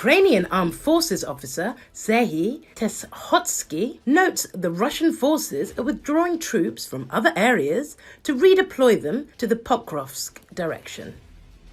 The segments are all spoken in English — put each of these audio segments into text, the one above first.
Ukrainian Armed Forces officer Serhiy Teshotsky notes the Russian forces are withdrawing troops from other areas to redeploy them to the Pokrovsk direction.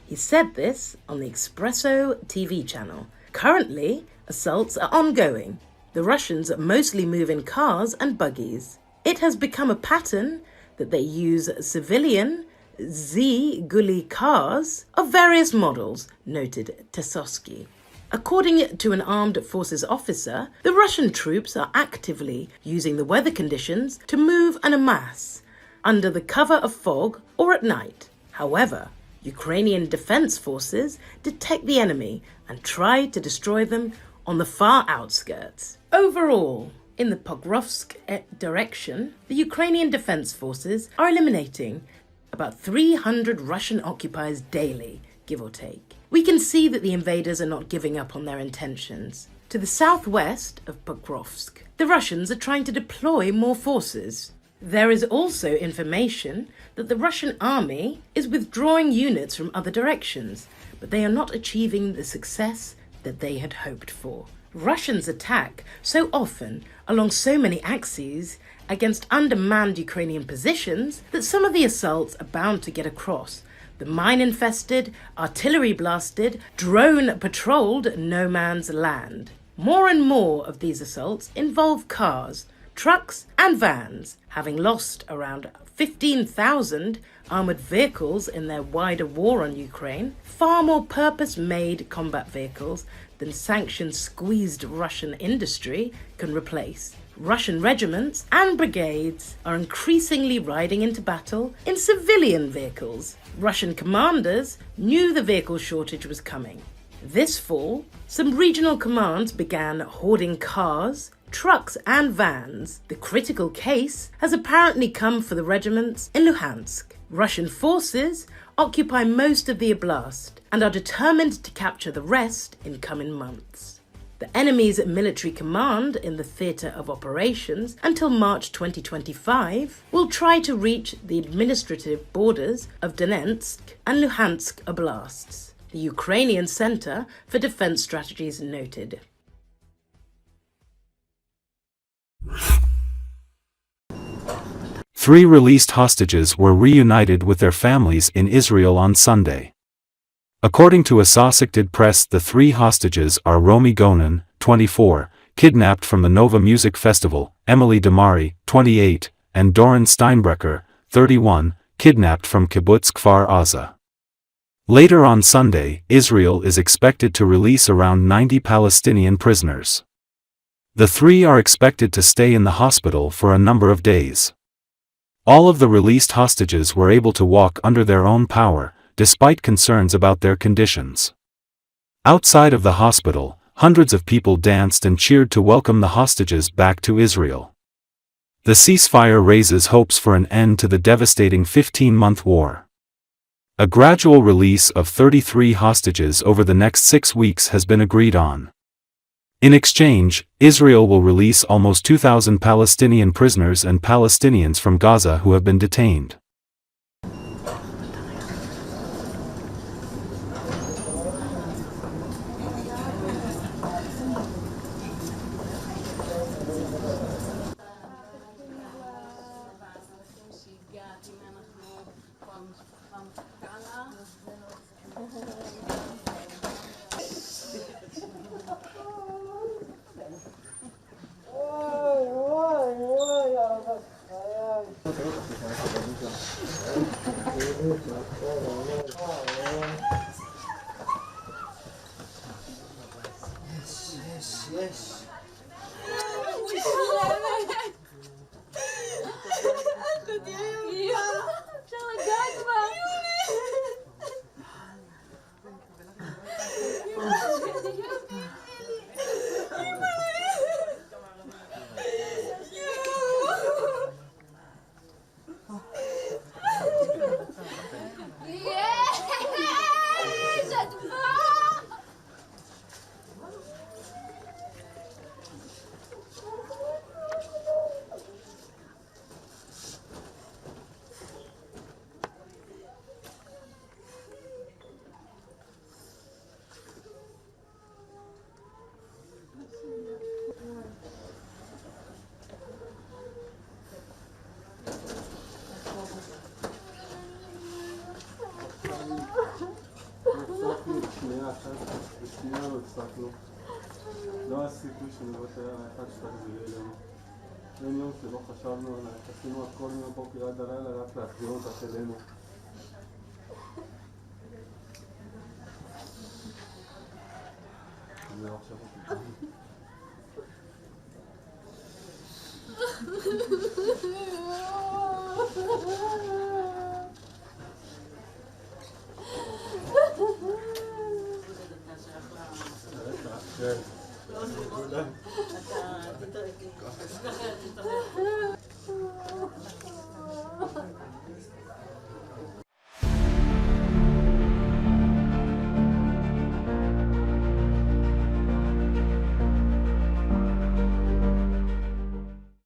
He said this on the Espresso TV channel. Currently, assaults are ongoing. The Russians mostly move in cars and buggies. It has become a pattern that they use civilian Zhiguli cars of various models, noted Teshotsky. According to an armed forces officer, the Russian troops are actively using the weather conditions to move en masse, under the cover of fog or at night. However, Ukrainian defense forces detect the enemy and try to destroy them on the far outskirts. Overall, in the Pokrovsk direction, the Ukrainian defense forces are eliminating about 300 Russian occupiers daily, give or take. We can see that the invaders are not giving up on their intentions. To the southwest of Pokrovsk, the Russians are trying to deploy more forces. There is also information that the Russian army is withdrawing units from other directions, but they are not achieving the success that they had hoped for. Russians attack so often along so many axes against undermanned Ukrainian positions that some of the assaults are bound to get across the mine-infested, artillery-blasted, drone-patrolled no man's land. More and more of these assaults involve cars, trucks and vans, having lost around 15,000 armoured vehicles in their wider war on Ukraine, far more purpose-made combat vehicles than sanctions-squeezed Russian industry can replace. Russian regiments and brigades are increasingly riding into battle in civilian vehicles. Russian commanders knew the vehicle shortage was coming. This fall, some regional commands began hoarding cars, trucks and vans. The critical case has apparently come for the regiments in Luhansk. Russian forces occupy most of the oblast and are determined to capture the rest in coming months. The enemy's military command in the theatre of operations until March 2025 will try to reach the administrative borders of Donetsk and Luhansk oblasts, the Ukrainian Center for Defense Strategies noted. Three released hostages were reunited with their families in Israel on Sunday. According to Associated Press, the three hostages are Romy Gonen, 24, kidnapped from the Nova Music Festival, Emily Damari, 28, and Doran Steinbrecher, 31, kidnapped from Kibbutz Kfar Aza. Later on Sunday, Israel is expected to release around 90 Palestinian prisoners. The three are expected to stay in the hospital for a number of days. All of the released hostages were able to walk under their own power, despite concerns about their conditions. Outside of the hospital, hundreds of people danced and cheered to welcome the hostages back to Israel. The ceasefire raises hopes for an end to the devastating 15-month war. A gradual release of 33 hostages over the next 6 weeks has been agreed on. In exchange, Israel will release almost 2,000 Palestinian prisoners and Palestinians from Gaza who have been detained. Yes. שנייה אחת, בשנייה לא הפסקנו. לא היה סיכוי שנוותר על האחד שתחזירי אלינו. אין יום שלא חשבנו עלייך, עשינו הכל מהבוקר עד הלילה רק להחזיר אותך אלינו. זהו עכשיו אותי.